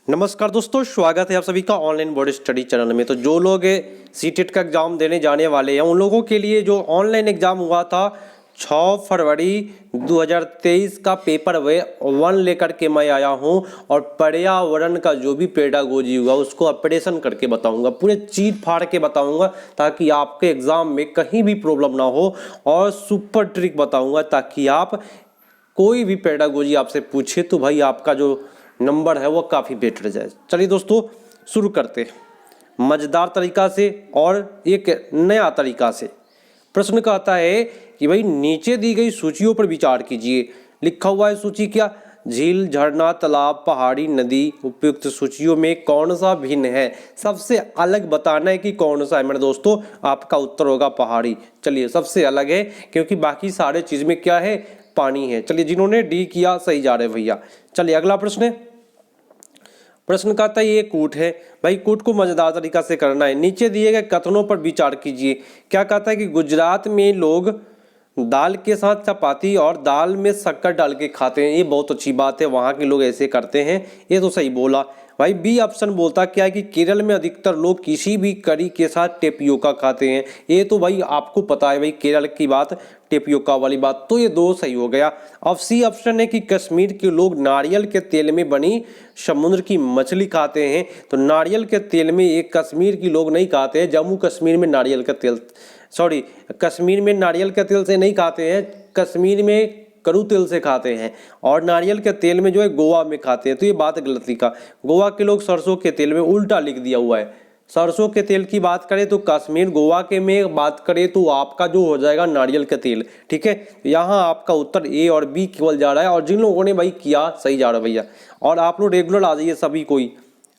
नमस्कार दोस्तों, स्वागत है आप सभी का ऑनलाइन बोर्ड स्टडी चैनल में। तो जो लोग सीटेट का एग्ज़ाम देने जाने वाले हैं उन लोगों के लिए जो ऑनलाइन एग्ज़ाम हुआ था 6 फरवरी 2023 का पेपर वे 1 लेकर के मैं आया हूं और पर्यावरण का जो भी पेडागोजी हुआ उसको ऑपरेशन करके बताऊंगा, पूरे चीर फाड़ के बताऊंगा ताकि आपके एग्ज़ाम में कहीं भी प्रॉब्लम ना हो, और सुपर ट्रिक बताऊंगा ताकि आप कोई भी पेडागोजी आपसे पूछे तो भाई आपका जो नंबर है वो काफ़ी बेटर जाए। चलिए दोस्तों शुरू करते हैं मज़ेदार तरीका से और एक नया तरीका से। प्रश्न कहता है कि भाई नीचे दी गई सूचियों पर विचार कीजिए। लिखा हुआ है सूची क्या? झील, झरना, तालाब, पहाड़ी, नदी। उपयुक्त सूचियों में कौन सा भिन्न है? सबसे अलग बताना है कि कौन सा है मेरे दोस्तों। आपका उत्तर होगा पहाड़ी। चलिए सबसे अलग है क्योंकि बाकी सारे चीज़ में क्या है? पानी है। चलिए जिन्होंने डी किया सही जा रहे भैया। चलिए अगला प्रश्न है। प्रश्न कहता है ये कूट है। भाई कूट को मजेदार तरीका से करना है। नीचे दिए गए कथनों पर विचार कीजिए। क्या कहता है कि गुजरात में लोग दाल के साथ चपाती और दाल में शक्कर डाल के खाते हैं। ये बहुत अच्छी बात है, वहाँ के लोग ऐसे करते हैं, ये तो सही बोला। भाई बी ऑप्शन बोलता क्या है कि केरल में अधिकतर लोग किसी भी करी के साथ टेपियोका खाते हैं। ये तो भाई आपको पता है भाई केरल की बात, टेपियोका वाली बात, तो ये दो सही हो गया। अब सी ऑप्शन है कि कश्मीर के लोग नारियल के तेल में बनी समुद्र की मछली खाते हैं। तो नारियल के तेल में एक कश्मीर की लोग नहीं खाते हैं, जम्मू कश्मीर में नारियल का तेल, सॉरी कश्मीर में नारियल के तेल से नहीं खाते हैं, कश्मीर में करू तेल से खाते हैं, और नारियल के तेल में जो है गोवा में खाते हैं। तो ये बात गलत लिखा। गोवा के लोग सरसों के तेल में, उल्टा लिख दिया हुआ है। सरसों के तेल की बात करें तो कश्मीर, गोवा के में बात करें तो आपका जो हो जाएगा नारियल का तेल। ठीक है, यहाँ आपका उत्तर ए और बी केवल जा रहा है, और जिन लोगों ने भाई किया सही जा रहा है भैया। और आप लोग रेगुलर आ जाइए सभी कोई,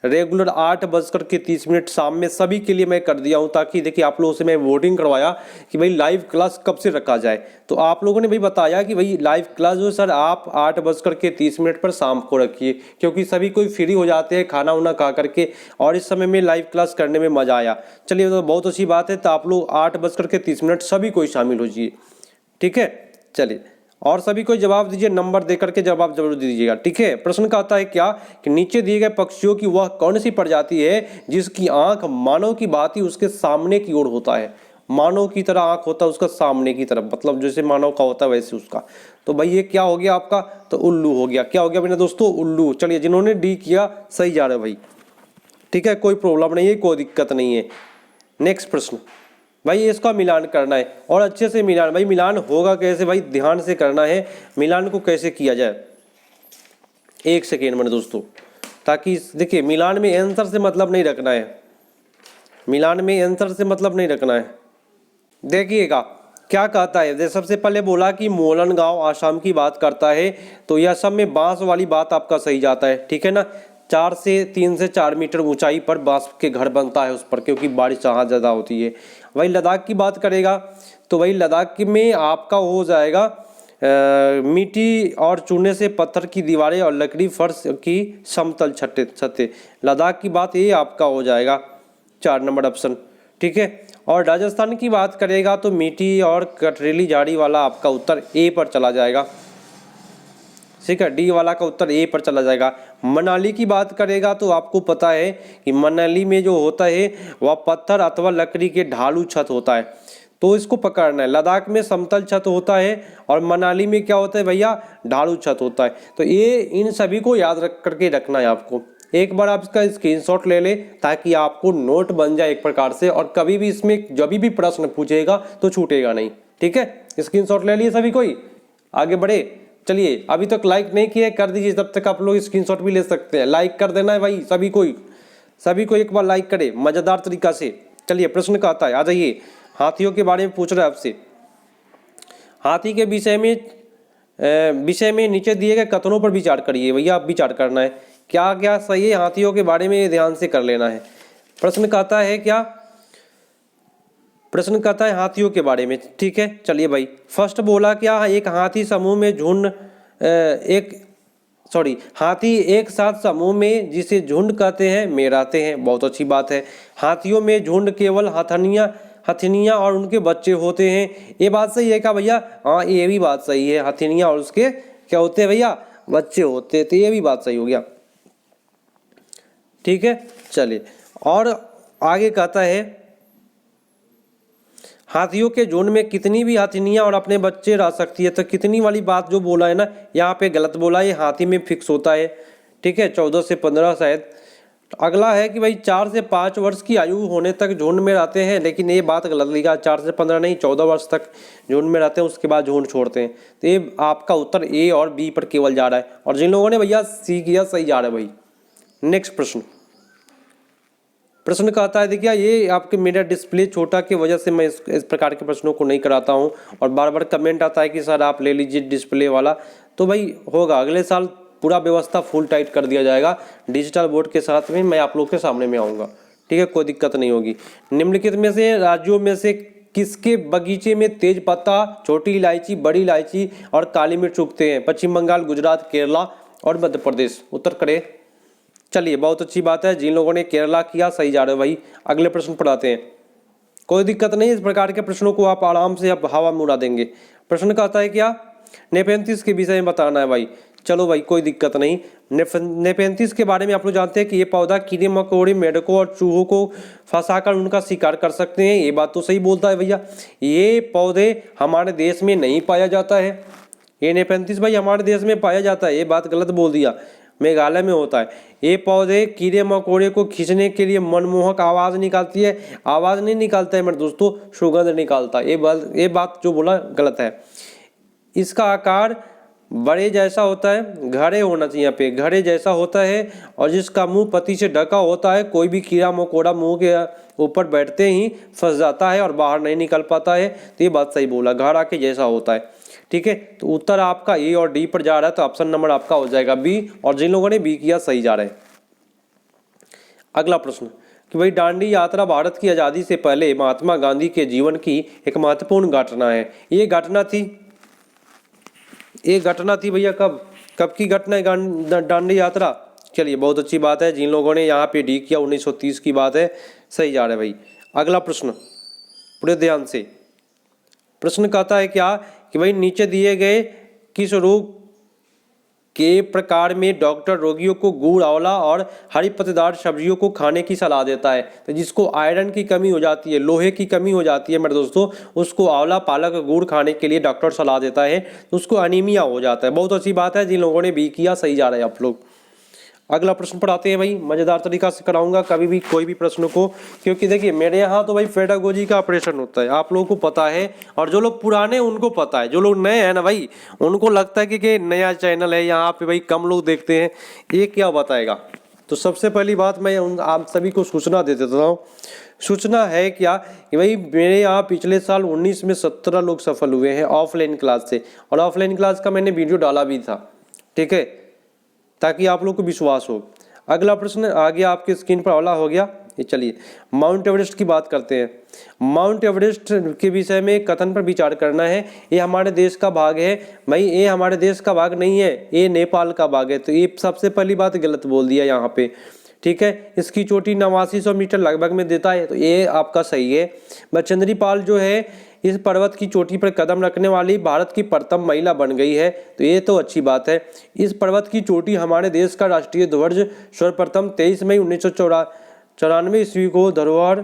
रेगुलर 8:30 शाम में सभी के लिए मैं कर दिया हूं, ताकि देखिए आप लोगों से मैं वोटिंग करवाया कि भाई लाइव क्लास कब से रखा जाए। तो आप लोगों ने भाई बताया कि भाई लाइव क्लास जो सर आप 8:30 पर शाम को रखिए, क्योंकि सभी कोई फ्री हो जाते हैं खाना वाना खा करके, और इस समय में लाइव क्लास करने में मज़ा आया। चलिए तो बहुत अच्छी बात है। तो आप लोग 8:30 सभी कोई शामिल हो जाइए। ठीक है, चलिए और सभी को जवाब दीजिए, नंबर देकर के जवाब जरूर दीजिएगा। ठीक है, प्रश्न का आता है क्या कि नीचे दिए गए पक्षियों की वह कौन सी प्रजाति है जिसकी आंख मानव की भांति उसके सामने की ओर होता है? मानव की तरह आंख होता है उसका सामने की तरफ, मतलब जैसे मानव का होता है वैसे उसका। तो भाई ये क्या हो गया आपका? तो उल्लू हो गया। क्या हो गया मेरे दोस्तों? उल्लू। चलिए जिन्होंने डी किया सही जा रहे भाई। ठीक है, कोई प्रॉब्लम नहीं है, कोई दिक्कत नहीं है। नेक्स्ट प्रश्न भाई, इसका मिलान करना है और अच्छे से मिलान। भाई मिलान होगा कैसे भाई? ध्यान से करना है। मिलान को कैसे किया जाए, एक सेकेंड मेरे दोस्तों, ताकि देखिए मिलान में आंसर से मतलब नहीं रखना है, मिलान में आंसर से मतलब नहीं रखना है। देखिएगा क्या कहता है। जैसे सबसे पहले बोला कि मोलन गांव आसाम की बात करता है, तो यह सब में बांस वाली बात आपका सही जाता है। ठीक है ना, 3 से 4 मीटर ऊंचाई पर बांस के घर बनता है उस पर, क्योंकि बारिश यहाँ ज़्यादा होती है। वही लद्दाख की बात करेगा तो वही लद्दाख में आपका हो जाएगा मिट्टी और चूने से पत्थर की दीवारें और लकड़ी फर्श की समतल छतें। लद्दाख की बात ये आपका हो जाएगा 4 नंबर ऑप्शन। ठीक है, और राजस्थान की बात करेगा तो मिट्टी और कटरीली झाड़ी वाला आपका उत्तर ए पर चला जाएगा। ठीक है, डी वाला का उत्तर ए पर चला जाएगा। मनाली की बात करेगा तो आपको पता है कि मनाली में जो होता है वह पत्थर अथवा लकड़ी के ढालू छत होता है, तो इसको पकड़ना है। लद्दाख में समतल छत होता है और मनाली में क्या होता है भैया? ढालू छत होता है। तो ये इन सभी को याद रख करके रखना है आपको। एक बार आप इसका स्क्रीनशॉट ले ले ताकि आपको नोट बन जाए एक प्रकार से, और कभी भी इसमें जब भी प्रश्न पूछेगा तो छूटेगा नहीं। ठीक है, स्क्रीनशॉट ले लिए सभी कोई, आगे बढ़े। चलिए अभी तक लाइक नहीं किए कर दीजिए, तब तक आप लोग स्क्रीनशॉट भी ले सकते हैं। लाइक कर देना है भाई सभी को एक बार लाइक करे मजेदार तरीका से। चलिए प्रश्न का आता है, आ जाइए। हाथियों के बारे में पूछ रहा है आपसे। हाथी के विषय में नीचे दिए गए कथनों पर विचार करिए। भैया आप विचार करना है क्या क्या सही है, हाथियों के बारे में ध्यान से कर लेना है। प्रश्न कहता है क्या? प्रश्न कहता है हाथियों के बारे में। ठीक है, चलिए भाई फर्स्ट बोला क्या? एक हाथी समूह में झुंड हाथी एक साथ समूह में जिसे झुंड कहते हैं में रहते हैं। बहुत अच्छी बात है। हाथियों में झुंड केवल हथिनियाँ और उनके बच्चे होते हैं। ये बात सही है क्या भैया? हाँ ये भी बात सही है, हथिनियाँ और उसके क्या होते हैं भैया? बच्चे होते हैं। तो ये भी बात सही हो गया। ठीक है, चलिए। और आगे कहता है हाथियों के झुंड में कितनी भी हाथिनियाँ और अपने बच्चे रह सकती है। तो कितनी वाली बात जो बोला है ना, यहाँ पे गलत बोला है, हाथी में फिक्स होता है। ठीक है, 14 से 15 शायद। अगला है कि भाई 4 से 5 वर्ष की आयु होने तक झुंड में रहते हैं, लेकिन ये बात गलत लिखा, 4 से 15 नहीं 14 वर्ष तक झुंड में रहते हैं, उसके बाद झुंड छोड़ते हैं। तो ये आपका उत्तर ए और बी पर केवल जा रहा है, और जिन लोगों ने भैया सी किया सही जा रहा है भाई। नेक्स्ट प्रश्न कहता है, देखिए ये आपके मेरा डिस्प्ले छोटा की वजह से मैं इस प्रकार के प्रश्नों को नहीं कराता हूँ, और बार बार कमेंट आता है कि सर आप ले लीजिए डिस्प्ले वाला। तो भाई होगा, अगले साल पूरा व्यवस्था फुल टाइट कर दिया जाएगा डिजिटल बोर्ड के साथ में, मैं आप लोग के सामने में आऊँगा। ठीक है, कोई दिक्कत नहीं होगी। निम्नलिखित में से राज्यों में से किसके बगीचे में तेज पत्ता, छोटी इलायची, बड़ी इलायची और काली मिर्च उगते हैं? पश्चिम बंगाल, गुजरात, केरला और मध्य प्रदेश। उत्तर करें। चलिए, बहुत अच्छी बात है, जिन लोगों ने केरला किया सही जा रहे हो भाई। अगले प्रश्न पर आते हैं। कोई दिक्कत नहीं, इस प्रकार के प्रश्नों को आप आराम से अब हवा में उड़ा देंगे। प्रश्न कहता है क्या? नेपेंथिस के विषय में बताना है भाई। चलो भाई, कोई दिक्कत नहीं। नेपेंथिस के बारे में आप लोग जानते हैं कि ये पौधा कीड़े मकोड़े, मेढकों और चूहों को फंसाकर उनका शिकार कर सकते हैं। ये बात तो सही बोलता है भैया। ये पौधे हमारे देश में नहीं पाया जाता है। ये नेपेंथिस भाई हमारे देश में पाया जाता है, ये बात गलत बोल दिया, मेघालय में होता है। ये पौधे कीड़े मकोड़े को खींचने के लिए मनमोहक आवाज़ निकालती है। आवाज़ नहीं निकालता है मेरे दोस्तों, सुगंध निकालता है। ये बात जो बोला गलत है। इसका आकार बड़े जैसा होता है, घड़े होना चाहिए यहाँ पे, घड़े जैसा होता है, और जिसका मुंह पत्ती से ढका होता है। कोई भी कीड़ा मकोड़ा मुंह के ऊपर बैठते ही फंस जाता है और बाहर नहीं निकल पाता है। तो ये बात सही बोला, घड़ा के जैसा होता है। ठीक है, तो उत्तर आपका ए और डी पर जा रहा है, तो ऑप्शन नंबर आपका हो जाएगा बी, और जिन लोगों ने बी किया सही जा रहे हैं। अगला प्रश्न कि भाई दांडी यात्रा भारत की आज़ादी से पहले महात्मा गांधी के जीवन की एक महत्वपूर्ण घटना है। ये घटना थी भैया कब की घटना है दांडी यात्रा? चलिए, बहुत अच्छी बात है, जिन लोगों ने यहाँ पे डी किया 1930 की बात है, सही जा रहे भाई। अगला प्रश्न पूरे ध्यान से। प्रश्न कहता है क्या कि भाई नीचे दिए गए किस रोग के प्रकार में डॉक्टर रोगियों को गुड़, आंवला और हरी पत्तेदार सब्जियों को खाने की सलाह देता है? तो जिसको आयरन की कमी हो जाती है, लोहे की कमी हो जाती है मेरे दोस्तों, उसको आंवला, पालक, गुड़ खाने के लिए डॉक्टर सलाह देता है, तो उसको अनीमिया हो जाता है। बहुत अच्छी बात है, जिन लोगों ने बी किया सही जा रहा है आप लोग। अगला प्रश्न पर आते हैं भाई, मज़ेदार तरीका से कराऊंगा कभी भी कोई भी प्रश्न को, क्योंकि देखिए मेरे यहाँ तो भाई पेडागोजी का ऑपरेशन होता है, आप लोगों को पता है, और जो लोग पुराने उनको पता है, जो लोग नए हैं ना भाई उनको लगता है कि नया चैनल है, यहाँ पे भाई कम लोग देखते हैं, ये क्या बताएगा। तो सबसे पहली बात मैं आप सभी को सूचना दे देता हूँ। सूचना है क्या कि भाई मेरे यहाँ पिछले साल 19 में 17 लोग सफल हुए हैं ऑफलाइन क्लास से, और ऑफलाइन क्लास का मैंने वीडियो डाला भी था। ठीक है, ताकि आप लोग को विश्वास हो। अगला प्रश्न आगे आपके स्क्रीन पर वाला हो गया। ये चलिए माउंट एवरेस्ट की बात करते हैं। माउंट एवरेस्ट के विषय में एक कथन पर विचार करना है। ये हमारे देश का भाग है भाई, ये हमारे देश का भाग नहीं है, ये नेपाल का भाग है। तो ये सबसे पहली बात गलत बोल दिया यहाँ पे। ठीक है, इसकी चोटी 8900 मीटर लगभग में देता है, तो ये आपका सही है। बचेंद्री पाल जो है इस पर्वत की चोटी पर कदम रखने वाली भारत की प्रथम महिला बन गई है, तो ये तो अच्छी बात है। इस पर्वत की चोटी हमारे देश का राष्ट्रीय ध्वज सर्वप्रथम 23 मई 1994 ईस्वी को धरोहर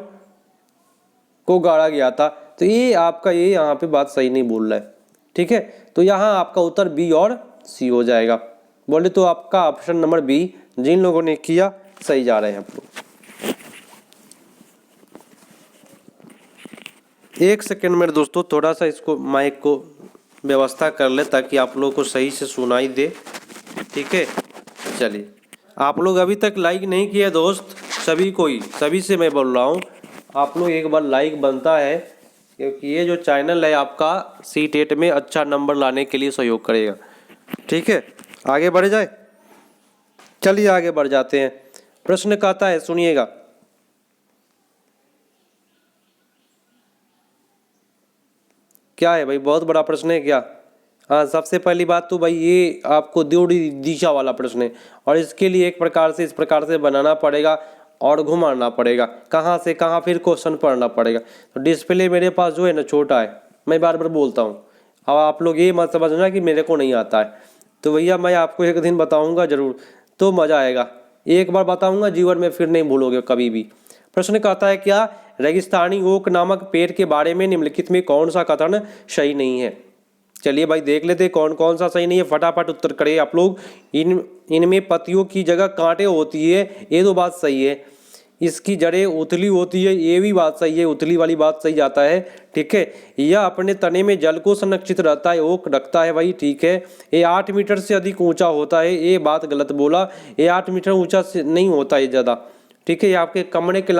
को गाड़ा गया था। तो ये आपका ये यहाँ पे बात सही नहीं बोल रहा है। ठीक है, तो यहाँ आपका उत्तर बी और सी हो जाएगा। बोले तो आपका ऑप्शन नंबर बी, जिन लोगों ने किया सही जा रहे हैं आप लोग। एक सेकेंड मेरे दोस्तों, थोड़ा सा इसको माइक को व्यवस्था कर ले ताकि आप लोगों को सही से सुनाई दे। ठीक है, चलिए आप लोग अभी तक लाइक नहीं किए दोस्त, सभी से मैं बोल रहा हूँ, आप लोग एक बार लाइक बनता है, क्योंकि ये जो चैनल है आपका C-TET में अच्छा नंबर लाने के लिए सहयोग करेगा। ठीक है, आगे बढ़ जाए। चलिए आगे बढ़ जाते हैं। प्रश्न कहता है, सुनिएगा। क्या है भाई, बहुत बड़ा प्रश्न है क्या? हाँ, सबसे पहली बात तो भाई ये आपको द्वितीय दिशा वाला प्रश्न है, और इसके लिए एक प्रकार से इस प्रकार से बनाना पड़ेगा और घुमाना पड़ेगा, कहाँ से कहाँ फिर क्वेश्चन पढ़ना पड़ेगा। तो डिस्प्ले मेरे पास जो है ना छोटा है, मैं बार बार बोलता हूँ। अब आप लोग ये मत समझना कि मेरे को नहीं आता है, तो भैया मैं आपको एक दिन बताऊँगा ज़रूर, तो मज़ा आएगा। एक बार बताऊंगा, जीवन में फिर नहीं भूलोगे कभी भी। प्रश्न कहता है क्या रेगिस्तानी ओक नामक पेड़ के बारे में निम्नलिखित में कौन सा कथन सही नहीं है। चलिए भाई देख लेते हैं कौन कौन सा सही नहीं है, फटाफट उत्तर करें आप लोग। इनमें पत्तियों की जगह कांटे होती है, ये तो बात सही है। इसकी जड़ें उथली होती है, ये भी बात सही है, उथली वाली बात सही जाता है, ठीक है। यह अपने तने में जल को संरक्षित रहता है, ओक रखता है भाई, ठीक है। ये 8 मीटर से अधिक ऊंचा होता है, ये बात गलत बोला, ये 8 मीटर ऊंचा नहीं होता है ज़्यादा, ठीक है। ये आपके कमरे की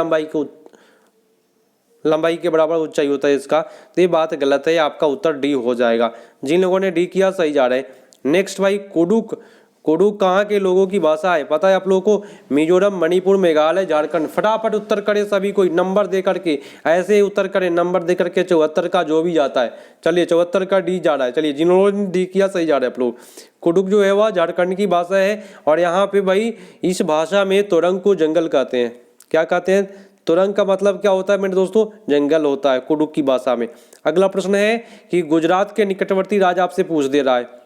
लंबाई के बराबर ऊंचाई होता है इसका, तो ये बात गलत है, आपका उत्तर डी हो जाएगा। जिन लोगों ने डी किया सही जा रहे हैं। नेक्स्ट भाई कुडुक, कुडुक कहाँ के लोगों की भाषा है पता है आप लोगों को, मिजोरम, मणिपुर, मेघालय, झारखंड। फटाफट उत्तर करें सभी कोई, नंबर दे करके ऐसे ही उत्तर करें, नंबर दे करके 74 का जो भी जाता है। चलिए 74 का डी जा रहा है, चलिए जिन्होंने डी किया सही जा रहा है आप लोग। कुडुक जो है वह झारखंड की भाषा है, और यहाँ पे भाई इस भाषा में तुरंग को जंगल कहते हैं। क्या कहते हैं? तुरंग का मतलब क्या होता है मेरे दोस्तों? जंगल होता है कुडुक की भाषा में। अगला प्रश्न है कि गुजरात के निकटवर्ती राज्य आपसे पूछ दे रहा है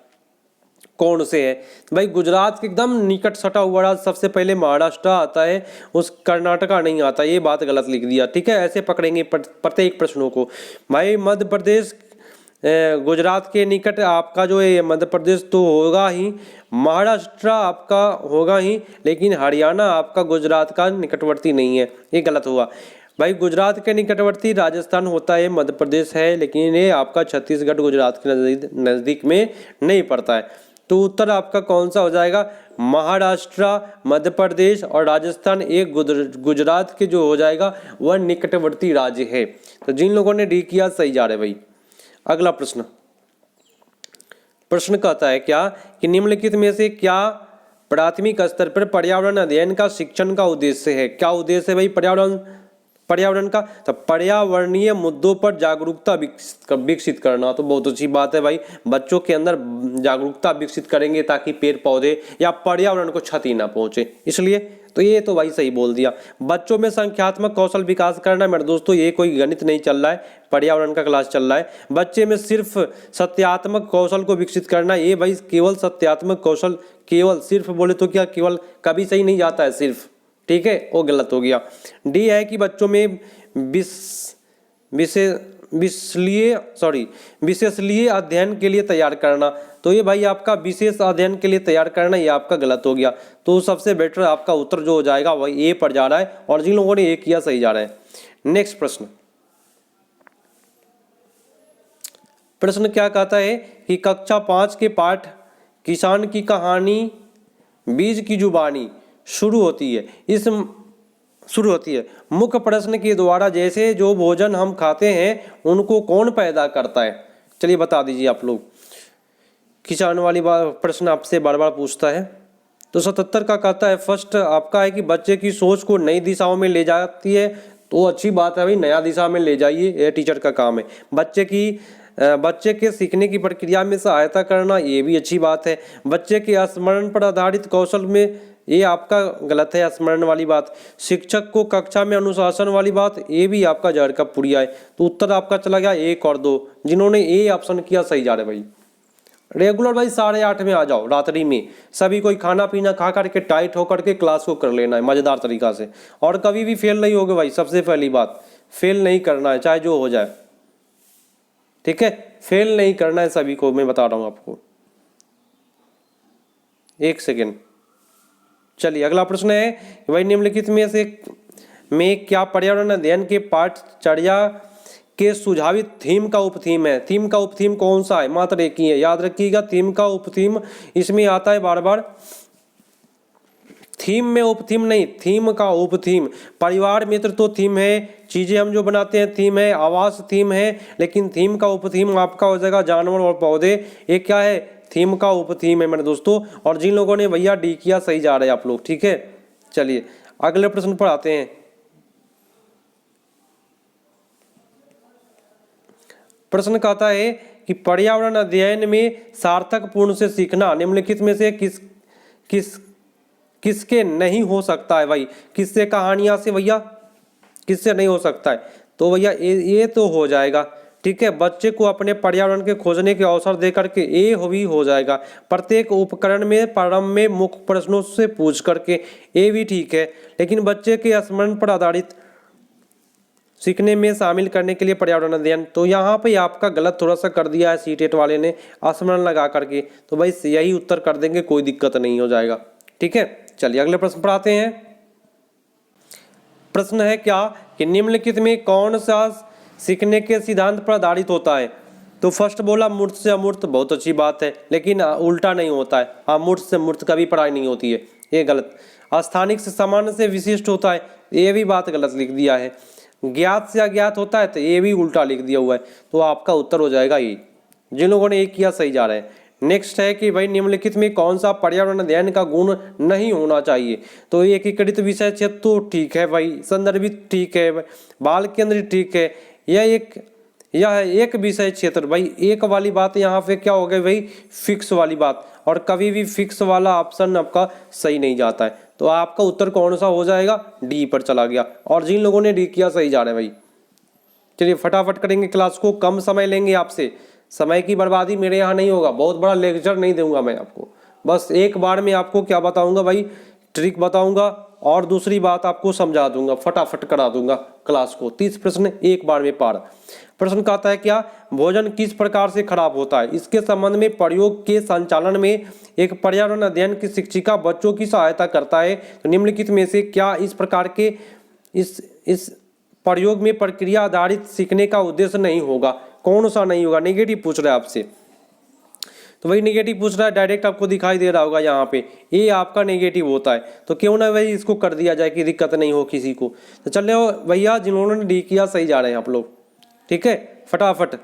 कौन से है। भाई गुजरात के एकदम निकट सटा हुआ राज्य सबसे पहले महाराष्ट्र आता है, उस कर्नाटका नहीं आता, ये बात गलत लिख दिया, ठीक है। ऐसे पकड़ेंगे प्रत्येक प्रश्नों को। भाई मध्य प्रदेश गुजरात के निकट आपका जो है मध्य प्रदेश तो होगा ही, महाराष्ट्र आपका होगा ही, लेकिन हरियाणा आपका गुजरात का निकटवर्ती नहीं है, ये गलत हुआ। भाई गुजरात के निकटवर्ती राजस्थान होता है, मध्य प्रदेश है, लेकिन ये आपका छत्तीसगढ़ गुजरात के नज़दीक में नहीं पड़ता है। तो उत्तर आपका कौन सा हो जाएगा? महाराष्ट्र, मध्य प्रदेश और राजस्थान एक गुजरात के जो हो जाएगा वह निकटवर्ती राज्य है। तो जिन लोगों ने डी किया सही जा रहे भाई। अगला प्रश्न, प्रश्न कहता है क्या कि निम्नलिखित में से क्या प्राथमिक स्तर पर पर्यावरण अध्ययन का शिक्षण का उद्देश्य है। क्या उद्देश्य है भाई पर्यावरण का? तो पर्यावरणीय मुद्दों पर जागरूकता विकसित करना। तो बहुत अच्छी बात है भाई, बच्चों के अंदर जागरूकता विकसित करेंगे ताकि पेड़ पौधे या पर्यावरण को क्षति ना पहुंचे, इसलिए तो ये तो भाई सही बोल दिया। बच्चों में संख्यात्मक कौशल विकास करना मेरे दोस्तों, ये कोई गणित नहीं चल रहा है, पर्यावरण का क्लास चल रहा है। बच्चे में सिर्फ सत्यात्मक कौशल को विकसित करना, ये भाई केवल सत्यात्मक कौशल, केवल सिर्फ बोले तो क्या केवल कभी सही नहीं जाता है सिर्फ, ठीक है, वो गलत हो गया। डी है कि बच्चों में विशेषलीय अध्ययन के लिए तैयार करना। तो ये भाई आपका विशेष अध्ययन के लिए तैयार करना, ये आपका गलत हो गया। तो सबसे बेटर आपका उत्तर जो हो जाएगा वही ए पर जा रहा है, और जिन लोगों ने ए किया सही जा रहा है। नेक्स्ट प्रश्न, प्रश्न क्या कहता है कि कक्षा 5 के पाठ किसान की कहानी बीज की जुबानी शुरू होती है मुख्य प्रश्न के द्वारा, जैसे जो भोजन हम खाते हैं उनको कौन पैदा करता है। चलिए बता दीजिए आप लोग। किसान वाली प्रश्न आपसे बार बार पूछता है। तो 77 का कहता है फर्स्ट आपका है कि बच्चे की सोच को नई दिशाओं में ले जाती है। तो अच्छी बात है भाई, नया दिशा में ले जाइए, ये टीचर का काम है। बच्चे के सीखने की प्रक्रिया में सहायता करना, ये भी अच्छी बात है। बच्चे के स्मरण पर आधारित कौशल में, ये आपका गलत है, स्मरण वाली बात। शिक्षक को कक्षा में अनुशासन वाली बात, ये भी आपका जहर का पुड़िया है। तो उत्तर आपका चला गया 1 और 2। जिन्होंने ए ऑप्शन किया सही जा रहे भाई। रेगुलर भाई 8:30 में आ जाओ, रात्रि में सभी कोई खाना पीना खा करके टाइट होकर के क्लास को कर लेना है मजेदार तरीका से, और कभी भी फेल नहीं होगे भाई। सबसे पहली बात, फेल नहीं करना है चाहे जो हो जाए, ठीक है, फेल नहीं करना है सभी को, मैं बता रहा हूं आपको। 1 सेकेंड। चलिए अगला प्रश्न है भाई, निम्नलिखित में क्या पर्यावरण अध्ययन के पाठचर्या के सुझावित थीम का उपथीम है। थीम का उपथीम कौन सा है? मात्र एक ही है, याद रखिएगा। थीम का उपथीम इसमें आता है बार बार, थीम में उपथीम नहीं, थीम का उपथीम। परिवार मित्र तो थीम है, चीजें हम जो बनाते हैं थीम है, आवास थीम है, लेकिन थीम का उपथीम आपका हो जाएगा जानवर और पौधे। ये क्या है? थीम का उपथीम है मेरे दोस्तों। और जिन लोगों ने भैया डी किया सही जा रहे हैं आप लोग, ठीक है। चलिए अगले प्रश्न पर आते हैं। प्रश्न कहता है कि पर्यावरण अध्ययन में सार्थक पूर्ण से सीखना निम्नलिखित में से किसके नहीं हो सकता है भाई? किससे? कहानियां से भैया, किससे नहीं हो सकता है? तो भैया ये तो हो जाएगा, ठीक है, बच्चे को अपने पर्यावरण के खोजने के अवसर देकर के ए भी हो जाएगा। प्रत्येक उपकरण में प्रारंभ में मुख्य प्रश्नों से पूछ करके, ए भी ठीक है। लेकिन बच्चे के स्मरण पर आधारित सीखने में शामिल करने के लिए पर्यावरण अध्ययन, तो यहाँ पे आपका गलत थोड़ा सा कर दिया है सीटेट वाले ने, स्मरण लगा करके। तो भाई यही उत्तर कर देंगे, कोई दिक्कत नहीं हो जाएगा। ठीक है, चलिए अगले प्रश्न पर आते हैं। प्रश्न है क्या कि निम्नलिखित में कौन सा सीखने के सिद्धांत पर आधारित होता है। तो फर्स्ट बोला मूर्त से अमूर्त, बहुत अच्छी बात है, लेकिन उल्टा नहीं होता है। अमूर्त से मूर्त कभी पढ़ाई नहीं होती है, ये गलत। स्थानिक से सामान्य से विशिष्ट होता है, ये भी बात गलत लिख दिया है। ज्ञात से अज्ञात होता है, तो ये भी उल्टा लिख दिया हुआ है। तो आपका उत्तर हो जाएगा ये। जिन लोगों ने ये किया सही जा रहे हैं। नेक्स्ट है कि भाई निम्नलिखित में कौन सा पर्यावरण अध्ययन का गुण नहीं होना चाहिए। तो एकीकृत विषय क्षेत्र तो ठीक है भाई, संदर्भित ठीक है, बाल केंद्रित ठीक है। यह एक विषय क्षेत्र, भाई एक वाली बात यहाँ पे क्या हो गई भाई, फिक्स वाली बात। और कभी भी फिक्स वाला ऑप्शन आपका सही नहीं जाता है। तो आपका उत्तर कौन सा हो जाएगा, डी पर चला गया। और जिन लोगों ने डी किया सही जा रहे हैं भाई। चलिए फटाफट करेंगे क्लास को, कम समय लेंगे आपसे, समय की बर्बादी मेरे यहाँ नहीं होगा। बहुत बड़ा लेक्चर नहीं दूंगा मैं आपको, बस एक बार में आपको क्या बताऊंगा भाई, ट्रिक बताऊंगा और दूसरी बात आपको समझा दूंगा, फटाफट करा दूंगा क्लास को। 30 प्रश्न एक बार में पार। प्रश्न कहता है क्या, भोजन किस प्रकार से खराब होता है। इसके संबंध में प्रयोग के संचालन में एक पर्यावरण अध्ययन की शिक्षिका बच्चों की सहायता करता है। तो निम्नलिखित में से क्या इस प्रकार के इस प्रयोग में प्रक्रिया आधारित सीखने का उद्देश्य नहीं होगा। कौन सा नहीं होगा, नेगेटिव पूछ रहा है आपसे। तो वही नेगेटिव पूछ रहा है, डायरेक्ट आपको दिखाई दे रहा होगा यहाँ पे, ये आपका नेगेटिव होता है। तो क्यों ना भाई इसको कर दिया जाए कि दिक्कत नहीं हो किसी को। तो चले भैया जिन्होंने डी किया सही जा रहे हैं आप लोग। ठीक है, फटाफट,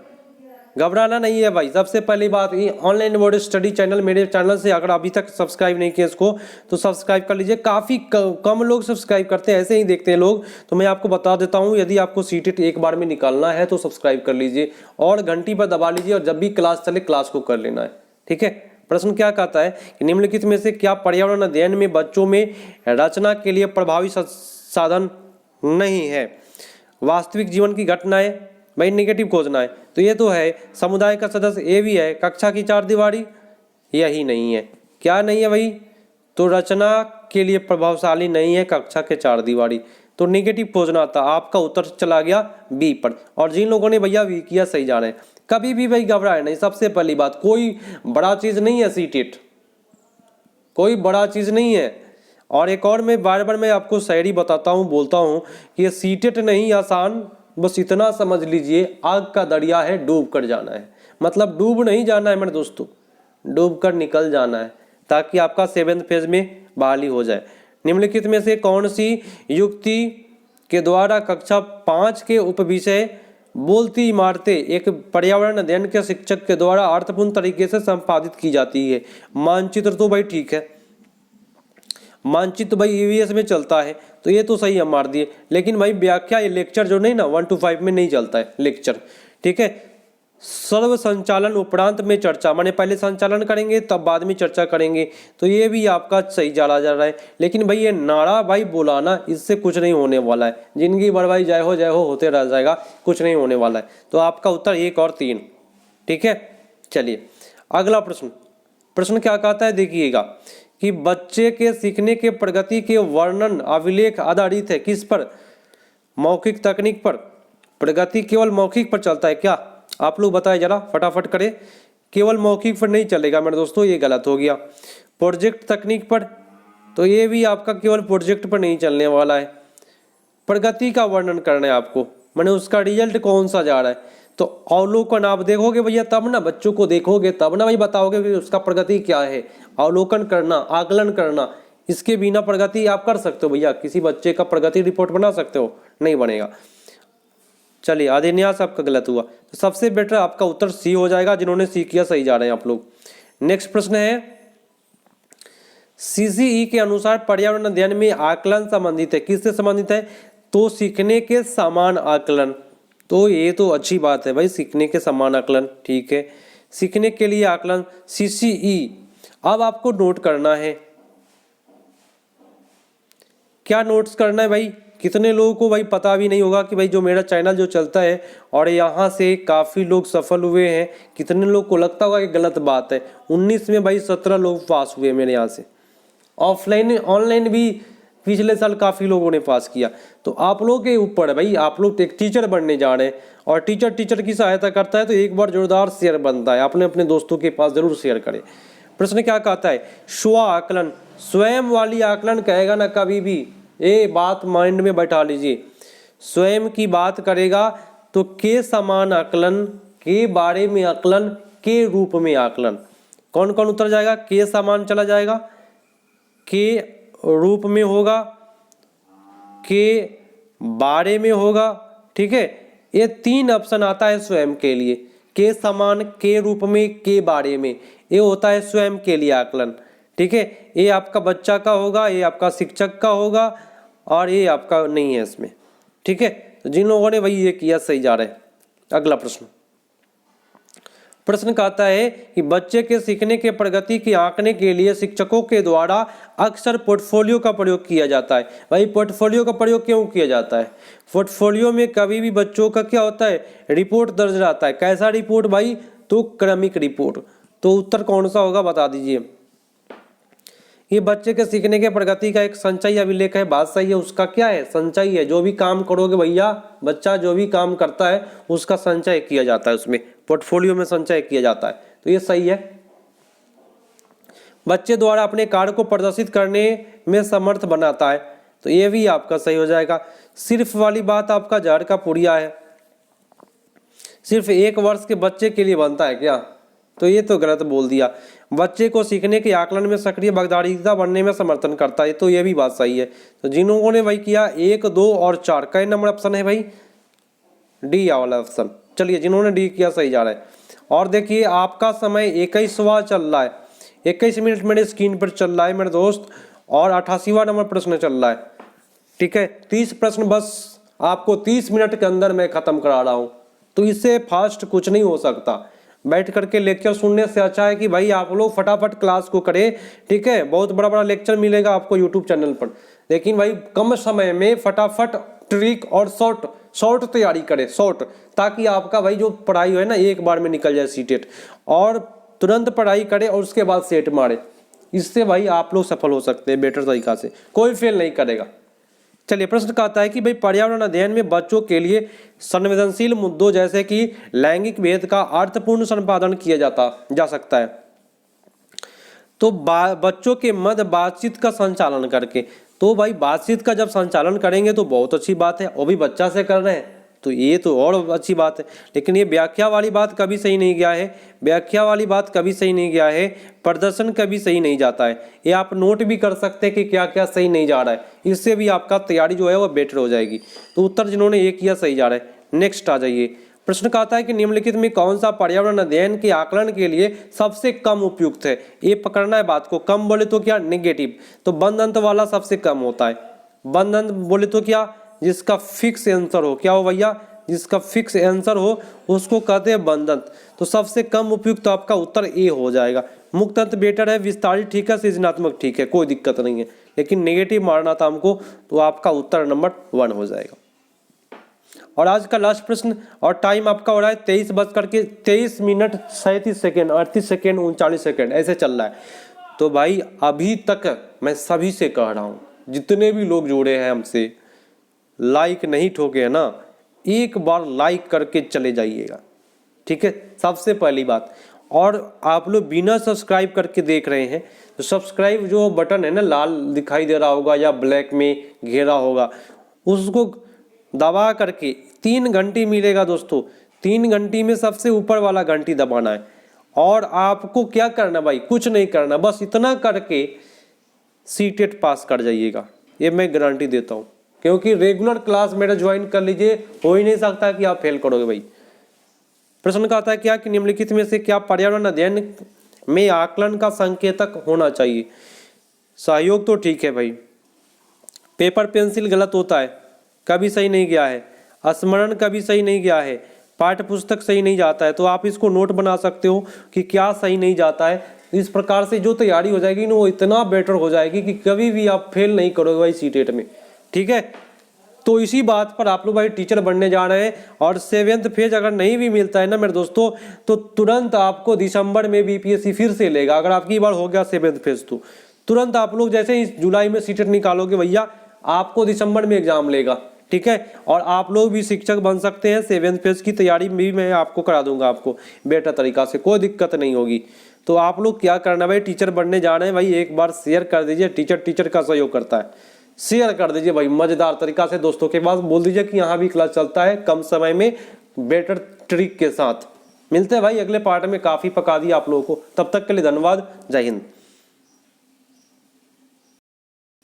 घबराना नहीं है भाई। सबसे पहली बात, ये ऑनलाइन बोर्ड स्टडी चैनल, मेरे चैनल से अगर अभी तक सब्सक्राइब नहीं किया इसको तो सब्सक्राइब कर लीजिए। काफ़ी कम लोग सब्सक्राइब करते हैं, ऐसे ही देखते हैं लोग। तो मैं आपको बता देता हूँ, यदि आपको सीटेट एक बार में निकालना है तो सब्सक्राइब कर लीजिए और घंटी पर दबा लीजिए, और जब भी क्लास चले क्लास को कर लेना है। ठीक है, प्रश्न क्या कहता है कि निम्नलिखित में से क्या पर्यावरण अध्ययन में बच्चों में रचना के लिए प्रभावी साधन नहीं है। वास्तविक जीवन की घटनाएं, भाई नेगेटिव खोजना है। तो ये तो है, समुदाय का सदस्य, ये भी है। कक्षा की चार दीवारी, यही नहीं है। क्या नहीं है भाई, तो रचना के लिए प्रभावशाली नहीं है कक्षा के चार दीवारी। तो नेगेटिव खोजना था, आपका उत्तर चला गया बी पर। और जिन लोगों ने भैया बी किया सही जा रहे हैं। कभी भी भाई घबराए नहीं। सबसे पहली बात, कोई बड़ा चीज नहीं है सीटेट, कोई बड़ा चीज नहीं है। और एक और मैं बार बार मैं आपको शायरी बताता हूँ, बोलता हूँ कि ये सीटेट नहीं आसान, बस इतना समझ लीजिए, आग का दरिया है, डूब कर जाना है। मतलब डूब नहीं जाना है मेरे दोस्तों, डूब कर निकल जाना है, ताकि आपका 7th फेज में बहाली हो जाए। निम्नलिखित में से कौन सी युक्ति के द्वारा कक्षा 5 के उपविषय बोलती इमारतें एक पर्यावरण अध्ययन के शिक्षक के द्वारा अर्थपूर्ण तरीके से संपादित की जाती है। मानचित्र तो भाई ठीक है, मानचित्र भाई ईवीएस में चलता है, तो ये तो सही हम मार दिए। लेकिन भाई व्याख्या, ये लेक्चर जो नहीं ना 1 to 5 में नहीं चलता है लेक्चर। ठीक है, सर्व संचालन उपरांत में चर्चा, माने पहले संचालन करेंगे तब बाद में चर्चा करेंगे। तो ये भी आपका सही जा रहा है। लेकिन भाई ये नारा भाई बोलाना, इससे कुछ नहीं होने वाला है। जिंदगी भर भाई जय हो होते रह जाएगा, कुछ नहीं होने वाला है। तो आपका उत्तर 1 और 3। ठीक है, चलिए अगला प्रश्न क्या कहता है, देखिएगा कि बच्चे के सीखने के प्रगति के वर्णन अभिलेख आधारित है किस पर, मौखिक तकनीक पर। प्रगति केवल मौखिक पर चलता है क्या, आप लोग बताएं जरा, फटाफट करें। केवल मौखिक पर नहीं चलेगा मेरे दोस्तों, ये गलत हो गया। प्रोजेक्ट तकनीक पर, तो ये भी आपका केवल प्रोजेक्ट पर नहीं चलने वाला है। प्रगति का वर्णन करना है आपको, माने उसका रिजल्ट कौन सा जा रहा है। तो अवलोकन आप देखोगे भैया तब ना, बच्चों को देखोगे तब ना भाई बताओगे कि उसका प्रगति क्या है। अवलोकन करना, आकलन करना, इसके बिना प्रगति आप कर सकते हो भैया। किसी बच्चे का प्रगति रिपोर्ट बना सकते हो, नहीं बनेगा। चलिए अधिन्यास आपका गलत हुआ, तो सबसे बेटर आपका उत्तर सी हो जाएगा। जिन्होंने सी किया सही जा रहे हैं आप लोग। नेक्स्ट प्रश्न है, सीसीई के अनुसार पर्यावरण अध्ययन में आकलन संबंधित है, किससे संबंधित है, तो सीखने के समान आकलन। तो ये तो अच्छी बात है भाई, सीखने के समान आकलन, ठीक है। सीखने के लिए आकलन सीसीई। अब आपको नोट करना है, क्या नोट्स करना है भाई, कितने लोगों को भाई पता भी नहीं होगा कि भाई जो मेरा चैनल जो चलता है और यहाँ से काफ़ी लोग सफल हुए हैं। कितने लोग को लगता होगा कि गलत बात है। 19 में भाई 17 लोग पास हुए मेरे यहाँ से। ऑफलाइन ऑनलाइन भी पिछले साल काफ़ी लोगों ने पास किया। तो आप लोगों के ऊपर है भाई, आप लोग एक टीचर बनने जा रहे हैं और टीचर की सहायता करता है तो एक बार जोरदार शेयर बनता है, अपने अपने दोस्तों के पास जरूर शेयर करें। प्रश्न क्या कहता है, स्व आकलन, स्वयं वाली आकलन कहेगा ना कभी भी, ये बात माइंड में बैठा लीजिए। स्वयं की बात करेगा तो के समान आकलन, के बारे में आकलन, के रूप में आकलन। कौन कौन उतर जाएगा, के समान चला जाएगा, के रूप में होगा, के बारे में होगा। ठीक है, ये 3 ऑप्शन आता है स्वयं के लिए, के समान, के रूप में, के बारे में। ये होता है स्वयं के लिए आकलन। ठीक है, ये आपका बच्चा का होगा, ये आपका शिक्षक का होगा और ये आपका नहीं है इसमें। ठीक है, तो जिन लोगों ने वही ये किया सही जा रहे हैं। अगला प्रश्न कहता है कि बच्चे के सीखने के प्रगति की आंकने के लिए शिक्षकों के द्वारा अक्सर पोर्टफोलियो का प्रयोग किया जाता है। भाई पोर्टफोलियो का प्रयोग क्यों किया जाता है? पोर्टफोलियो में कभी भी बच्चों का क्या होता है, रिपोर्ट दर्ज रहता है। कैसा रिपोर्ट भाई? तो क्रमिक रिपोर्ट। तो उत्तर कौन सा होगा बता दीजिए। ये बच्चे के सीखने के प्रगति का एक संचयी अभिलेख है। बात सही है, उसका क्या है, संचयी है। जो भी काम करोगे भैया, बच्चा जो भी काम करता है उसका संचय किया जाता है, उसमें पोर्टफोलियो में संचय किया जाता है। तो ये सही है। बच्चे द्वारा अपने कार्य को प्रदर्शित करने में समर्थ बनाता है, तो ये भी आपका सही हो जाएगा। सिर्फ वाली बात आपका जहर का पुड़िया है। सिर्फ 1 वर्ष के बच्चे के लिए बनता है क्या? तो ये तो गलत बोल दिया। बच्चे को सीखने के आकलन में सक्रिय भागीदारिता बनने में समर्थन करता है, तो ये भी बात सही है। तो जिन लोगों ने भाई किया 1, 2 और 4, कई नंबर ऑप्शन है भाई? डी वाला ऑप्शन। चलिए, जिन्होंने डी किया सही जा रहा है। और देखिए आपका समय 21वां चल रहा है, 21 मिनट मेरे स्क्रीन पर चल रहा है मेरे दोस्त, और 88वां नंबर प्रश्न चल रहा है। ठीक है, 30 प्रश्न बस आपको 30 मिनट के अंदर मैं खत्म करा रहा हूँ। तो इससे फास्ट कुछ नहीं हो सकता। बैठ करके लेक्चर सुनने से अच्छा है कि भाई आप लोग फटाफट क्लास को करें। ठीक है, बहुत बड़ा बड़ा लेक्चर मिलेगा आपको यूट्यूब चैनल पर, लेकिन भाई कम समय में फटाफट ट्रिक और शॉर्ट तैयारी करें, शॉर्ट, ताकि आपका भाई जो पढ़ाई है ना एक बार में निकल जाए सीटेट। और तुरंत पढ़ाई करें और उसके बाद सेट मारे। इससे भाई आप लोग सफल हो सकते हैं बेटर तरीका से, कोई फेल नहीं करेगा। चलिए, प्रश्न कहता है कि भाई पर्यावरण अध्ययन में बच्चों के लिए संवेदनशील मुद्दों जैसे कि लैंगिक भेद का अर्थपूर्ण संपादन किया जा सकता है। तो बच्चों के मध्य बातचीत का संचालन करके। तो भाई बातचीत का जब संचालन करेंगे तो बहुत अच्छी बात है, वो भी बच्चा से कर रहे हैं तो ये तो और अच्छी बात है। लेकिन ये व्याख्या वाली बात कभी सही नहीं गया है, व्याख्या वाली बात कभी सही नहीं गया है, प्रदर्शन कभी सही नहीं जाता है। ये आप नोट भी कर सकते हैं कि क्या क्या सही नहीं जा रहा है, इससे भी आपका तैयारी जो है वो बेटर हो जाएगी। तो उत्तर जिन्होंने ये किया सही जा रहा है। नेक्स्ट आ जाइए। प्रश्न कहता है कि निम्नलिखित में कौन सा पर्यावरण अध्ययन के आकलन के लिए सबसे कम उपयुक्त है? ये पकड़ना है बात को। कम बोले तो क्या? नेगेटिव। तो बंद अंत वाला सबसे कम होता है। बंद अंत बोले तो क्या? जिसका फिक्स आंसर हो। क्या हो भैया? जिसका फिक्स आंसर हो उसको कहते हैं बंद अंत। तो सबसे कम उपयुक्त तो आपका उत्तर ए हो जाएगा। मुक्त अंत बेटर है, विस्तारित ठीक है, सृजनात्मक ठीक है, कोई दिक्कत नहीं है। लेकिन नेगेटिव मारना था हमको, तो आपका उत्तर नंबर 1 हो जाएगा। और आज का लास्ट प्रश्न, और टाइम आपका हो रहा है 23:23 मिनट 37 सेकेंड, 38 सेकेंड, 39 सेकेंड, ऐसे चल रहा है। तो भाई अभी तक मैं सभी से कह रहा हूँ, जितने भी लोग जुड़े हैं हमसे, लाइक नहीं ठोके है ना, एक बार लाइक करके चले जाइएगा। ठीक है, सबसे पहली बात। और आप लोग बिना सब्सक्राइब करके देख रहे हैं तो सब्सक्राइब जो बटन है ना, लाल दिखाई दे रहा होगा या ब्लैक में घेरा होगा, उसको दबा करके 3 घंटी मिलेगा दोस्तों। 3 घंटी में सबसे ऊपर वाला घंटी दबाना है। और आपको क्या करना भाई? कुछ नहीं करना, बस इतना करके सीटेट पास कर जाइएगा, ये मैं गारंटी देता हूँ। क्योंकि रेगुलर क्लास मेरा ज्वाइन कर लीजिए, हो ही नहीं सकता कि आप फेल करोगे भाई। प्रश्न कहता है क्या कि निम्नलिखित में से क्या पर्यावरण अध्ययन में आकलन का संकेतक होना चाहिए? सहयोग तो ठीक है भाई, पेपर पेंसिल गलत होता है, कभी सही नहीं गया है, स्मरण कभी सही नहीं गया है, पाठ्य पुस्तक सही नहीं जाता है। तो आप इसको नोट बना सकते हो कि क्या सही नहीं जाता है। इस प्रकार से जो तैयारी हो जाएगी ना, वो इतना बेटर हो जाएगी कि कभी भी आप फेल नहीं करोगे भाई सीटेट में। ठीक है, तो इसी बात पर आप लोग भाई टीचर बनने जा रहे हैं और 7th फेज अगर नहीं भी मिलता है ना मेरे दोस्तों, तो तुरंत आपको दिसंबर में बीपीएससी फिर से लेगा। अगर आपकी बार हो गया 7th फेज तो तुरंत आप लोग जैसे ही जुलाई में सीटेट निकालोगे भैया, आपको दिसंबर में एग्जाम लेगा, ठीक है। और आप लोग भी शिक्षक बन सकते हैं। 7th फेज की तैयारी भी मैं आपको करा दूंगा, आपको बेटर तरीका से, कोई दिक्कत नहीं होगी। तो आप लोग क्या करना भाई, टीचर बनने जा रहे हैं भाई, एक बार शेयर कर दीजिए। टीचर का सहयोग करता है, शेयर कर दीजिए भाई मजेदार तरीका से। दोस्तों के पास बोल दीजिए कि यहाँ भी क्लास चलता है कम समय में बेटर ट्रिक के साथ। मिलते हैं भाई अगले पार्ट में, काफी पका दिया आप लोगों को। तब तक के लिए धन्यवाद, जय हिंद।